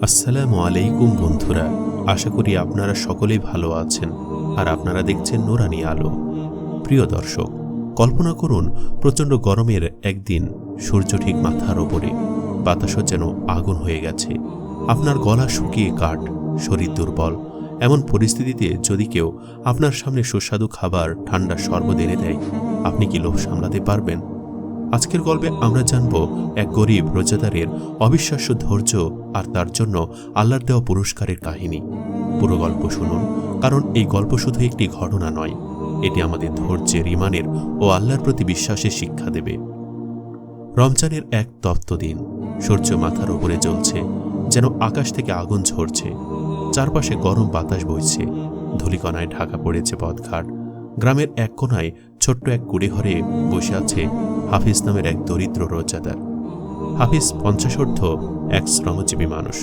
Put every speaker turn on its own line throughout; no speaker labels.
আসসালামু আলাইকুম বন্ধুরা, আশা করি আপনারা সকলেই ভালো আছেন আর আপনারা দেখছেন নুরানি আলো। প্রিয় দর্শক, কল্পনা করুন প্রচণ্ড গরমের একদিন সূর্য ঠিক মাথার ওপরে, বাতাসও যেন আগুন হয়ে গেছে, আপনার গলা শুকিয়ে কাঠ, শরীর দুর্বল। এমন পরিস্থিতিতে যদি কেউ আপনার সামনে সুস্বাদু খাবার, ঠান্ডা শরবত এনে দেয়, আপনি কি লোভ সামলাতে পারবেন? আজকের গল্পে আমরা জানব এক গরিব রোজাদারের অবিশ্বাস্য ধৈর্য আর তার জন্য আল্লাহর দেওয়া পুরস্কারের কাহিনী। পুরো গল্প শুনুন, কারণ এই গল্প শুধু একটি ঘটনা নয়, এটি আমাদের ধৈর্যের, ঈমানের ও আল্লাহর প্রতি বিশ্বাসের শিক্ষা দেবে। রমজানের এক তপ্ত দিন, সূর্য মাথার উপরে জ্বলছে, যেন আকাশ থেকে আগুন ঝরছে। চারপাশে গরম বাতাস বইছে, ধূলিকণায় ঢাকা পড়েছে পথঘাট। গ্রামের এক কোনায় ছোট্ট এক কুড়ে ঘরে বসে আছে হাফিজ নামের এক দরিদ্র রোজাদার। হাফিজ 50 এক শ্রমজীবী মানুষ।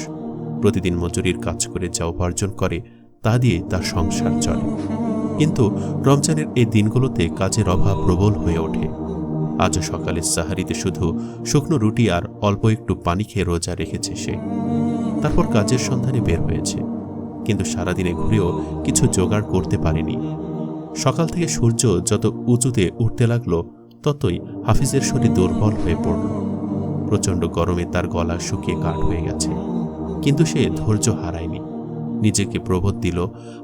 প্রতিদিন মজুরির কাজ করে যা উপার্জন করে তা দিয়ে তার সংসার চলে। কিন্তু রমজানের এই দিনগুলোতে কাজের অভাব প্রবল হয়ে ওঠে। আজও সকালে সাহারিতে শুধু শুকনো রুটি আর অল্প একটু পানি খেয়ে রোজা রেখেছে সে। তারপর কাজের সন্ধানে বের হয়েছে, কিন্তু সারাদিনে ঘুরেও কিছু জোগাড় করতে পারেনি। সকাল থেকে সূর্য যত উঁচুতে উঠতে লাগলো, ততই হাফিজের শরীর দুর্বল হয়ে পড়ল। প্রচণ্ড গরমে তার গলা শুকিয়ে কাঠ হয়ে গেছে, কিন্তু সে ধৈর্য হারায়নি। নিজেকে প্রবোধ দিল,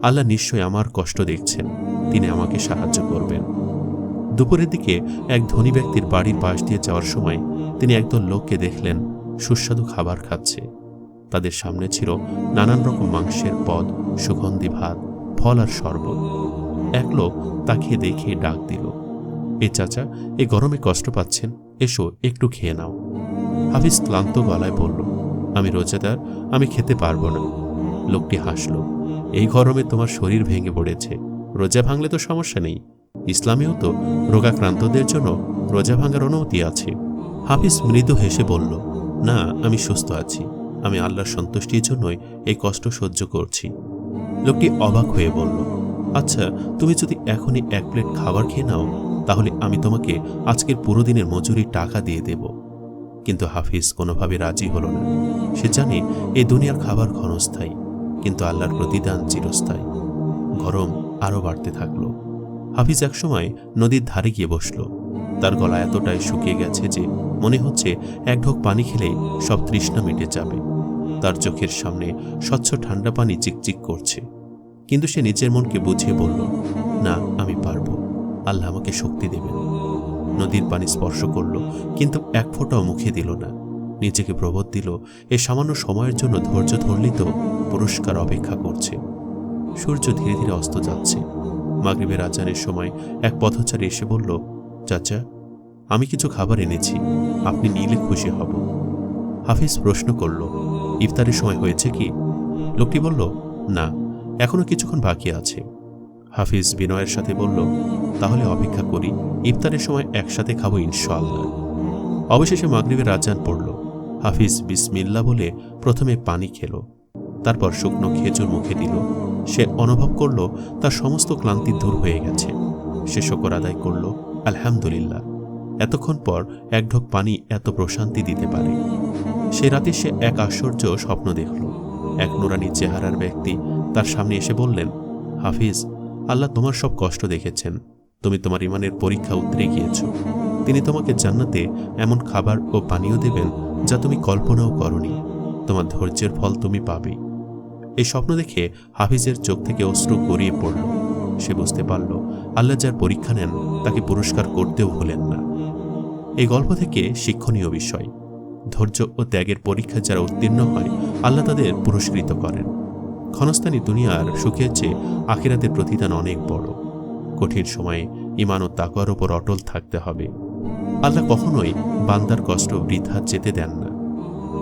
আল্লাহ নিশ্চয় আমার কষ্ট দেখছেন, তিনি আমাকে সাহায্য করবেন। দুপুরের দিকে এক ধনী ব্যক্তির বাড়ির পাশ দিয়ে যাওয়ার সময় তিনি একদল লোককে দেখলেন সুস্বাদু খাবার খাচ্ছে। তাদের সামনে ছিল নানান রকম মাংসের পদ, সুগন্ধি ভাত, ফল আর শরবত। এক লোক তাকে দেখে ডাক দিল, এ চাচা, এ গরমে কষ্ট পাচ্ছেন, এসো একটু খেয়ে নাও। হাফিজ ক্লান্ত গলায় বলল, আমি রোজাদার, আমি খেতে পারবো না। লোকটি হাসল, এই গরমে তোমার শরীর ভেঙে পড়েছে, রোজা ভাঙলে তো সমস্যা নেই, ইসলামেও তো রোগাক্রান্তদের জন্য রোজা ভাঙার অনুমতি আছে। হাফিজ মৃদু হেসে বলল, না, আমি সুস্থ আছি, আমি আল্লাহর সন্তুষ্টির জন্যই এই কষ্ট সহ্য করছি। লোকটি অবাক হয়ে বলল, আচ্ছা, তুমি যদি এখনই এক প্লেট খাবার খেয়ে নাও, তাহলে আমি তোমাকে আজকের পুরো দিনের মজুরির টাকা দিয়ে দেব। কিন্তু হাফিজ কোনোভাবে রাজি হল না। সে জানে এই দুনিয়ার খাবার ক্ষণস্থায়ী, কিন্তু আল্লাহর প্রতিদান চিরস্থায়ী। গরম আরও বাড়তে থাকলো। হাফিজ একসময় নদীর ধারে গিয়ে বসল। তার গলা এতটাই শুকিয়ে গেছে যে মনে হচ্ছে এক ঢোক পানি খেলেই সব তৃষ্ণা মিটে যাবে। তার চোখের সামনে স্বচ্ছ ঠান্ডা পানি চিকচিক করছে, কিন্তু সে নিজের মনকে বুঝিয়ে বলল, না, আমি পারবো, আল্লাহ আমাকে শক্তি দেবেন। নদীর পানি স্পর্শ করল, কিন্তু এক ফোঁটাও মুখে দিল না। নিজেকে প্রবোধ দিল, এ সামান্য সময়ের জন্য ধৈর্য ধরলেই তো পুরস্কার অপেক্ষা করছে। সূর্য ধীরে ধীরে অস্ত যাচ্ছে। মাগরিবের আজানের সময় এক পথচারী এসে বলল, চাচা, আমি কিছু খাবার এনেছি, আপনি নিলে খুশি হব। হাফিজ প্রশ্ন করল, ইফতারের সময় হয়েছে কি? লোকটি বলল, না, এখনো কিছুক্ষণ বাকি আছে। হাফিজ বিনয়ের সাথে বলল, তাহলে অপেক্ষা করি, ইফতারের সময় একসাথে খাবো ইনশাআল্লাহ। অবশেষে মাগরিবের আজান পড়ল। হাফিজ বিসমিল্লাহ বলে প্রথমে পানি খেল, তারপর শুকনো খেজুর মুখে দিল। সে অনুভব করল তার সমস্ত ক্লান্তি দূর হয়ে গেছে। সে শুকর আদায় করল, আলহামদুলিল্লাহ, এতক্ষণ পর এক ঢোক পানি এত প্রশান্তি দিতে পারে। সে রাতে সে এক আশ্চর্য স্বপ্ন দেখল। এক নুরানি চেহারার ব্যক্তি তার সামনে এসে বললেন, হাফিজ, আল্লাহ তোমার সব কষ্ট দেখেছেন, তুমি তোমার ঈমানের পরীক্ষা উতরে গিয়েছ। তিনি তোমাকে জান্নাতে এমন খাবার ও পানীয় দেবেন যা তুমি কল্পনাও করনি। তোমার ধৈর্যের ফল তুমি পাবে। এই স্বপ্ন দেখে হাফিজের চোখ থেকে অশ্রু গড়িয়ে পড়ল। সে বুঝতে পারল, আল্লাহ যার পরীক্ষা নেন তাকে পুরস্কার করতেও ভুলেন না। এই গল্প থেকে শিক্ষণীয় বিষয়, ধৈর্য ও ত্যাগের পরীক্ষা যারা উত্তীর্ণ হয়, আল্লাহ তাদের পুরস্কৃত করেন। ক্ষণস্থানী দুনিয়ার সুখের চেয়ে আখিরাতের প্রতিদান অনেক বড়। কঠিন সময়ে ঈমান ও তাকওয়ার উপর অটল থাকতে হবে। আল্লাহ কখনোই বান্দার কষ্ট বৃথা যেতে দেন না।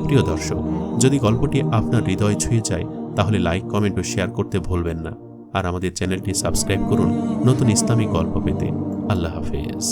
প্রিয় দর্শক, যদি গল্পটি আপনার হৃদয় ছুঁয়ে যায়, তাহলে লাইক, কমেন্ট ও শেয়ার করতে ভুলবেন না। আর আমাদের চ্যানেলটি সাবস্ক্রাইব করুন নতুন ইসলামিক গল্প পেতে। আল্লাহ হাফেজ।